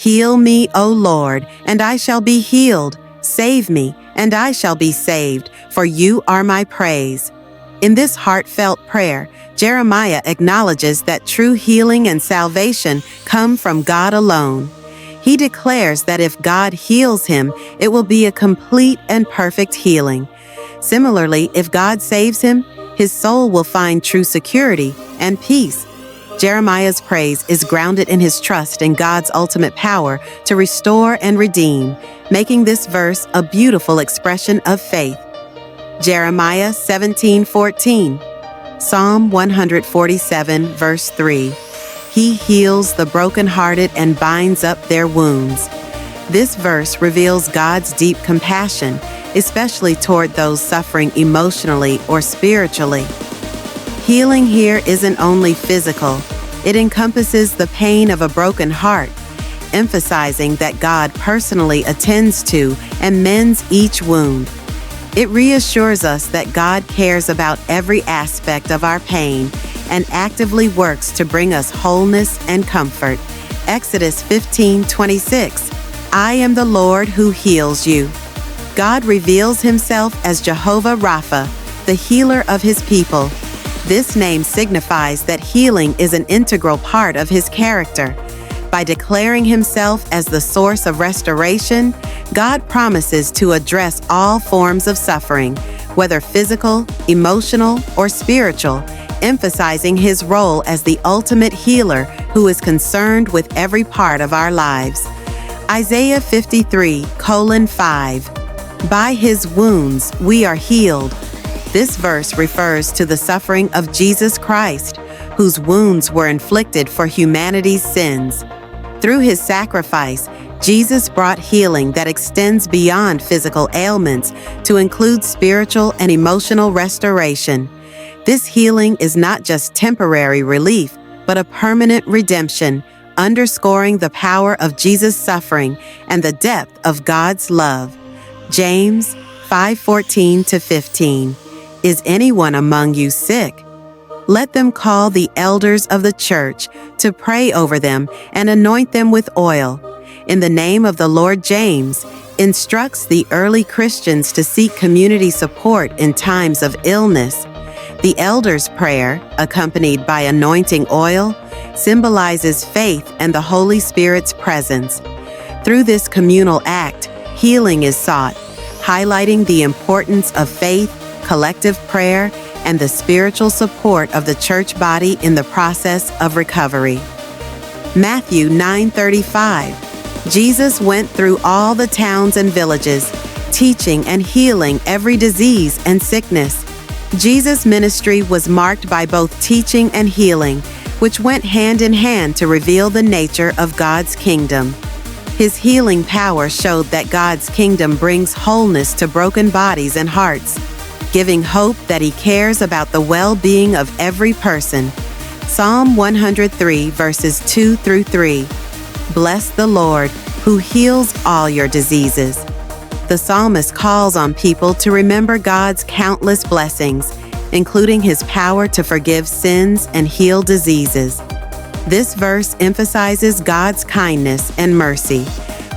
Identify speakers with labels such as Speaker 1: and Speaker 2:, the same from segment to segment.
Speaker 1: Heal me, O Lord, and I shall be healed. Save me, and I shall be saved, for you are my praise. In this heartfelt prayer, Jeremiah acknowledges that true healing and salvation come from God alone. He declares that if God heals him, it will be a complete and perfect healing. Similarly, if God saves him, his soul will find true security and peace. Jeremiah's praise is grounded in his trust in God's ultimate power to restore and redeem, making this verse a beautiful expression of faith. Jeremiah 17:14, Psalm 147, verse 3. He heals the brokenhearted and binds up their wounds. This verse reveals God's deep compassion, especially toward those suffering emotionally or spiritually. Healing here isn't only physical, it encompasses the pain of a broken heart, emphasizing that God personally attends to and mends each wound. It reassures us that God cares about every aspect of our pain and actively works to bring us wholeness and comfort. Exodus 15:26, I am the Lord who heals you. God reveals himself as Jehovah Rapha, the healer of his people. This name signifies that healing is an integral part of his character. By declaring himself as the source of restoration, God promises to address all forms of suffering, whether physical, emotional, or spiritual, emphasizing his role as the ultimate healer who is concerned with every part of our lives. Isaiah 53:5, By his wounds we are healed. This verse refers to the suffering of Jesus Christ, whose wounds were inflicted for humanity's sins. Through his sacrifice, Jesus brought healing that extends beyond physical ailments to include spiritual and emotional restoration. This healing is not just temporary relief, but a permanent redemption, underscoring the power of Jesus' suffering and the depth of God's love. James 5:14-15. Is anyone among you sick? Let them call the elders of the church to pray over them and anoint them with oil. In the name of the Lord, James instructs the early Christians to seek community support in times of illness. The elders' prayer, accompanied by anointing oil, symbolizes faith and the Holy Spirit's presence. Through this communal act, healing is sought, highlighting the importance of faith, collective prayer, and the spiritual support of the church body in the process of recovery. Matthew 9:35. Jesus went through all the towns and villages, teaching and healing every disease and sickness. Jesus' ministry was marked by both teaching and healing, which went hand in hand to reveal the nature of God's kingdom. His healing power showed that God's kingdom brings wholeness to broken bodies and hearts, giving hope that he cares about the well-being of every person. Psalm 103, verses 2-3. Bless the Lord, who heals all your diseases. The psalmist calls on people to remember God's countless blessings, including his power to forgive sins and heal diseases. This verse emphasizes God's kindness and mercy,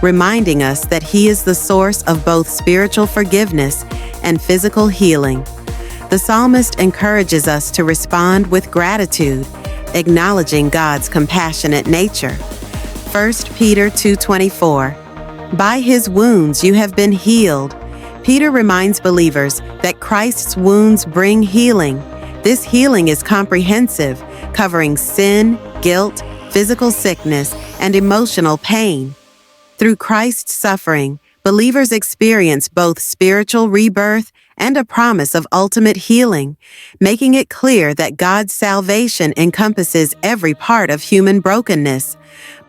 Speaker 1: reminding us that he is the source of both spiritual forgiveness and physical healing. The psalmist encourages us to respond with gratitude, acknowledging God's compassionate nature. 1 Peter 2:24, By his wounds you have been healed. Peter reminds believers that Christ's wounds bring healing. This healing is comprehensive, covering sin, guilt, physical sickness, and emotional pain. Through Christ's suffering, believers experience both spiritual rebirth and a promise of ultimate healing, making it clear that God's salvation encompasses every part of human brokenness.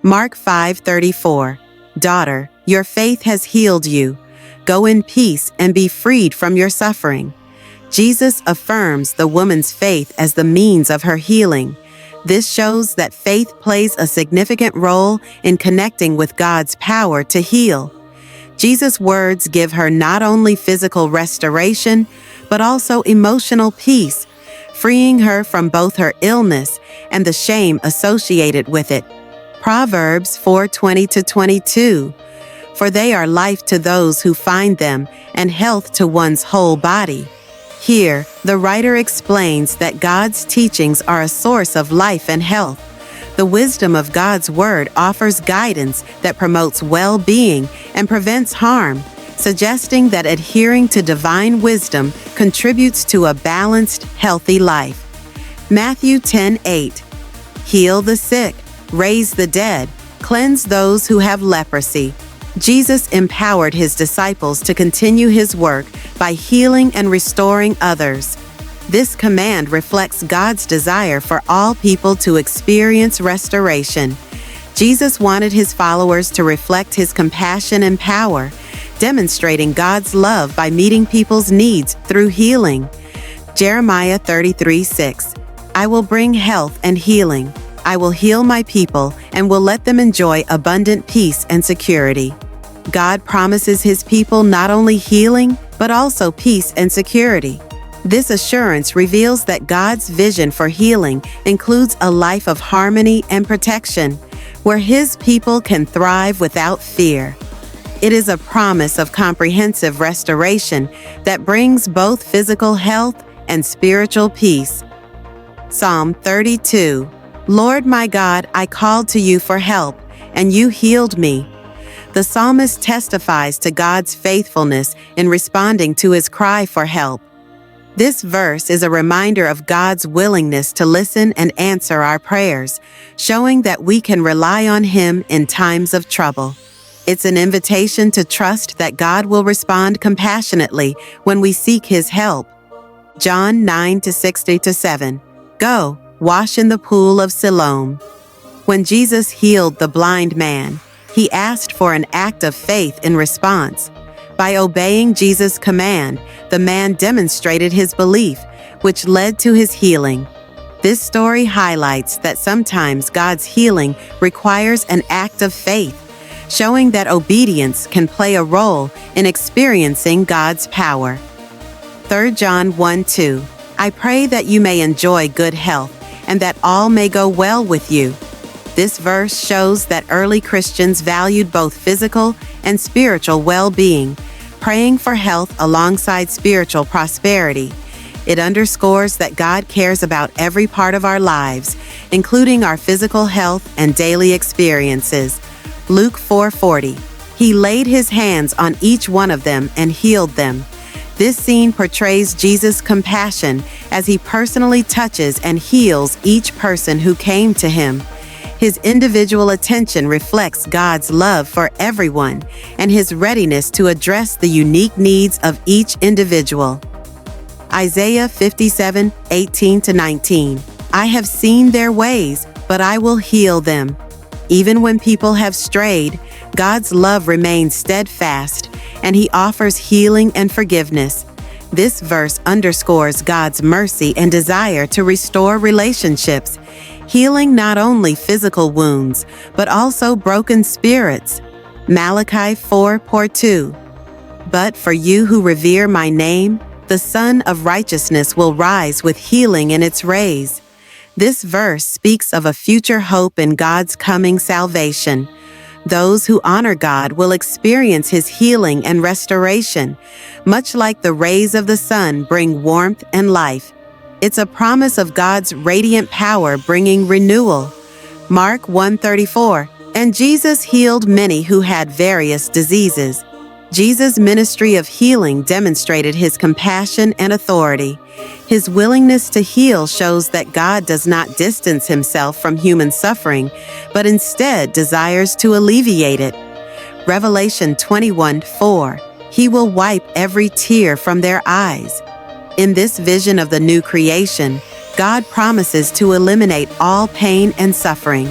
Speaker 1: Mark 5:34, Daughter, your faith has healed you. Go in peace and be freed from your suffering. Jesus affirms the woman's faith as the means of her healing. This shows that faith plays a significant role in connecting with God's power to heal. Jesus' words give her not only physical restoration, but also emotional peace, freeing her from both her illness and the shame associated with it. Proverbs 4:20-22. For they are life to those who find them and health to one's whole body. Here, the writer explains that God's teachings are a source of life and health. The wisdom of God's Word offers guidance that promotes well-being and prevents harm, suggesting that adhering to divine wisdom contributes to a balanced, healthy life. Matthew 10:8. Heal the sick, raise the dead, cleanse those who have leprosy. Jesus empowered his disciples to continue his work by healing and restoring others. This command reflects God's desire for all people to experience restoration. Jesus wanted his followers to reflect his compassion and power, demonstrating God's love by meeting people's needs through healing. Jeremiah 33:6. I will bring health and healing. I will heal my people and will let them enjoy abundant peace and security. God promises his people not only healing, but also peace and security. This assurance reveals that God's vision for healing includes a life of harmony and protection, where his people can thrive without fear. It is a promise of comprehensive restoration that brings both physical health and spiritual peace. Psalm 32. Lord my God, I called to you for help, and you healed me. The psalmist testifies to God's faithfulness in responding to his cry for help. This verse is a reminder of God's willingness to listen and answer our prayers, showing that we can rely on him in times of trouble. It's an invitation to trust that God will respond compassionately when we seek his help. John 9:60-7. Go, wash in the pool of Siloam. When Jesus healed the blind man, he asked for an act of faith in response. By obeying Jesus' command, the man demonstrated his belief, which led to his healing. This story highlights that sometimes God's healing requires an act of faith, showing that obedience can play a role in experiencing God's power. 3 John 1:2. I pray that you may enjoy good health and that all may go well with you. This verse shows that early Christians valued both physical and spiritual well-being, praying for health alongside spiritual prosperity. It underscores that God cares about every part of our lives, including our physical health and daily experiences. Luke 4:40. He laid his hands on each one of them and healed them. This scene portrays Jesus' compassion as he personally touches and heals each person who came to him. His individual attention reflects God's love for everyone and his readiness to address the unique needs of each individual. Isaiah 57:18-19. I have seen their ways, but I will heal them. Even when people have strayed, God's love remains steadfast, and he offers healing and forgiveness. This verse underscores God's mercy and desire to restore relationships, healing not only physical wounds, but also broken spirits. Malachi 4:2. But for you who revere my name, the Sun of Righteousness will rise with healing in its rays. This verse speaks of a future hope in God's coming salvation. Those who honor God will experience his healing and restoration, much like the rays of the sun bring warmth and life. It's a promise of God's radiant power bringing renewal. Mark 1:34. And Jesus healed many who had various diseases. Jesus' ministry of healing demonstrated his compassion and authority. His willingness to heal shows that God does not distance himself from human suffering, but instead desires to alleviate it. Revelation 21:4. He will wipe every tear from their eyes. In this vision of the new creation, God promises to eliminate all pain and suffering.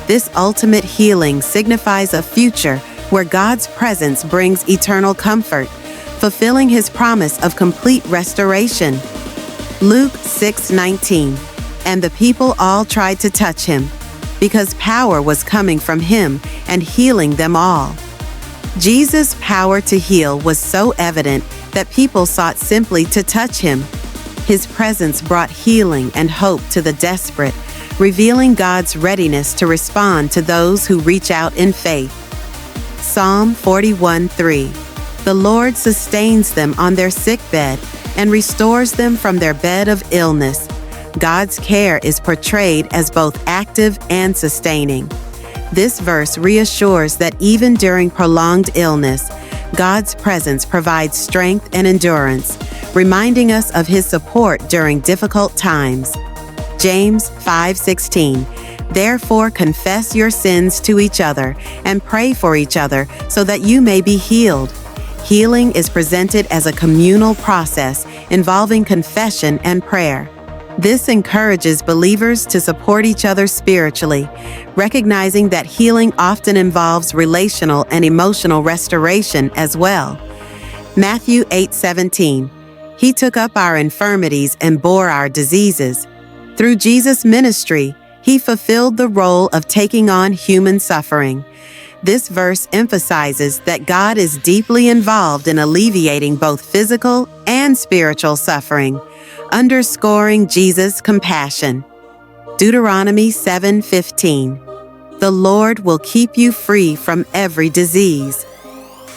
Speaker 1: This ultimate healing signifies a future where God's presence brings eternal comfort, fulfilling his promise of complete restoration. Luke 6:19. And the people all tried to touch him, because power was coming from him and healing them all. Jesus' power to heal was so evident that people sought simply to touch him. His presence brought healing and hope to the desperate, revealing God's readiness to respond to those who reach out in faith. Psalm 41:3. The Lord sustains them on their sickbed and restores them from their bed of illness. God's care is portrayed as both active and sustaining. This verse reassures that even during prolonged illness, God's presence provides strength and endurance, reminding us of His support during difficult times. James 5:16. Therefore confess your sins to each other and pray for each other so that you may be healed. Healing is presented as a communal process involving confession and prayer. This encourages believers to support each other spiritually, recognizing that healing often involves relational and emotional restoration as well. Matthew 8:17. He took up our infirmities and bore our diseases. Through Jesus' ministry, He fulfilled the role of taking on human suffering. This verse emphasizes that God is deeply involved in alleviating both physical and spiritual suffering, underscoring Jesus' compassion. Deuteronomy 7:15. The Lord will keep you free from every disease.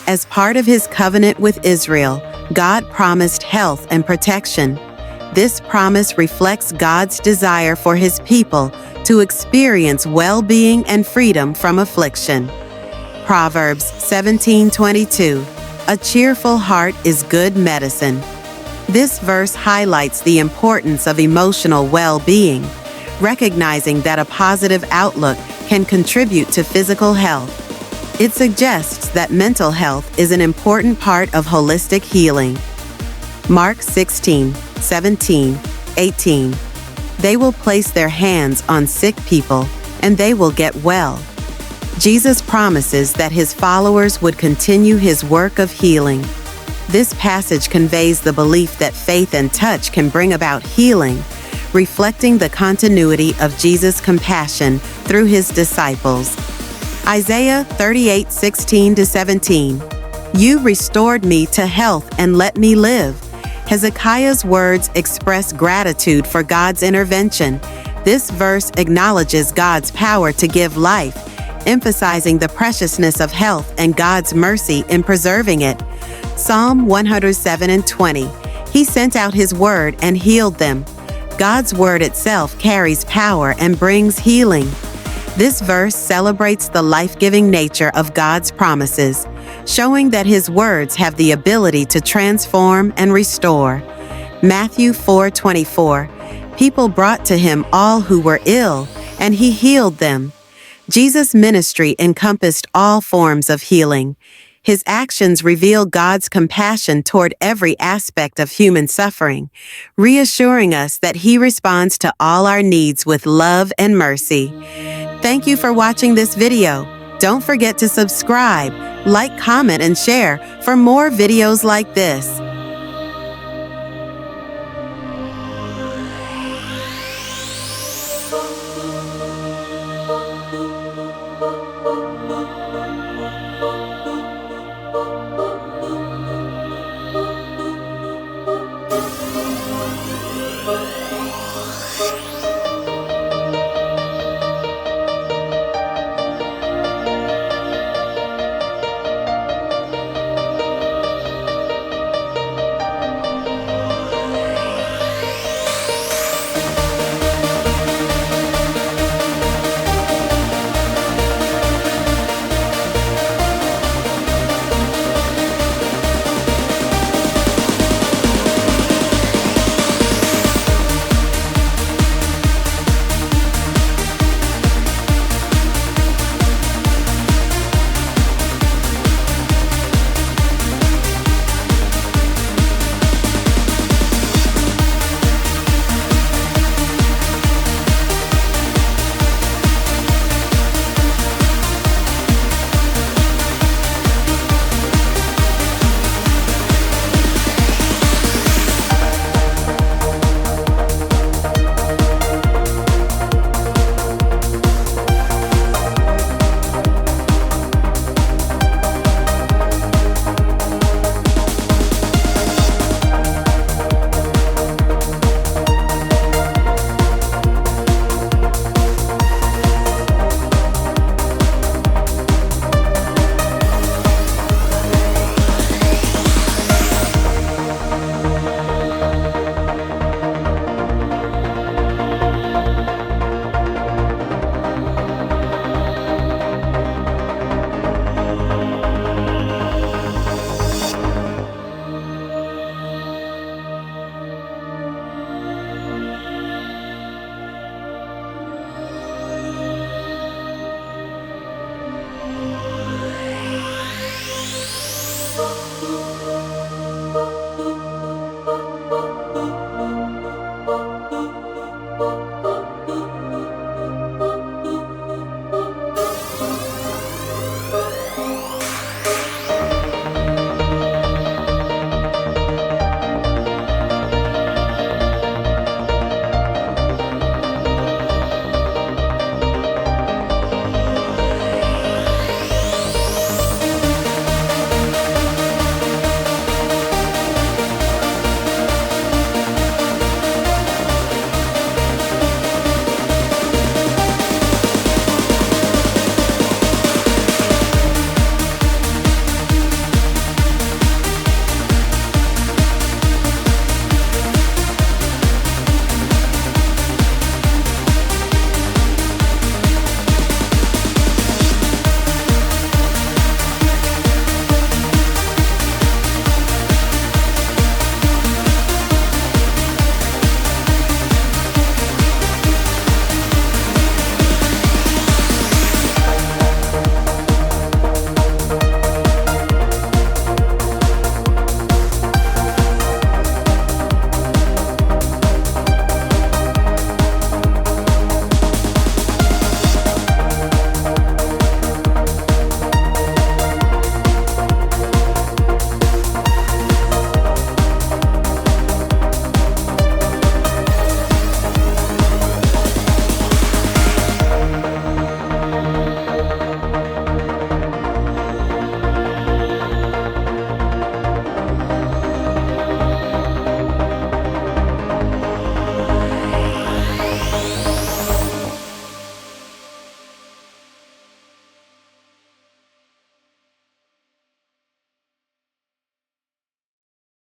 Speaker 1: As part of His covenant with Israel, God promised health and protection. This promise reflects God's desire for His people to experience well-being and freedom from affliction. Proverbs 17:22. A cheerful heart is good medicine. This verse highlights the importance of emotional well-being, recognizing that a positive outlook can contribute to physical health. It suggests that mental health is an important part of holistic healing. Mark 16:17-18. They will place their hands on sick people, and they will get well. Jesus promises that His followers would continue His work of healing. This passage conveys the belief that faith and touch can bring about healing, reflecting the continuity of Jesus' compassion through His disciples. Isaiah 38:16-17. You restored me to health and let me live. Hezekiah's words express gratitude for God's intervention. This verse acknowledges God's power to give life, emphasizing the preciousness of health and God's mercy in preserving it. Psalm 107:20. He sent out His word and healed them. God's word itself carries power and brings healing. This verse celebrates the life-giving nature of God's promises, showing that His words have the ability to transform and restore. Matthew 4:24. People brought to Him all who were ill, and He healed them. Jesus' ministry encompassed all forms of healing. His actions reveal God's compassion toward every aspect of human suffering, reassuring us that He responds to all our needs with love and mercy. Thank you for watching this video. Don't forget to subscribe, like, comment, and share for more videos like this.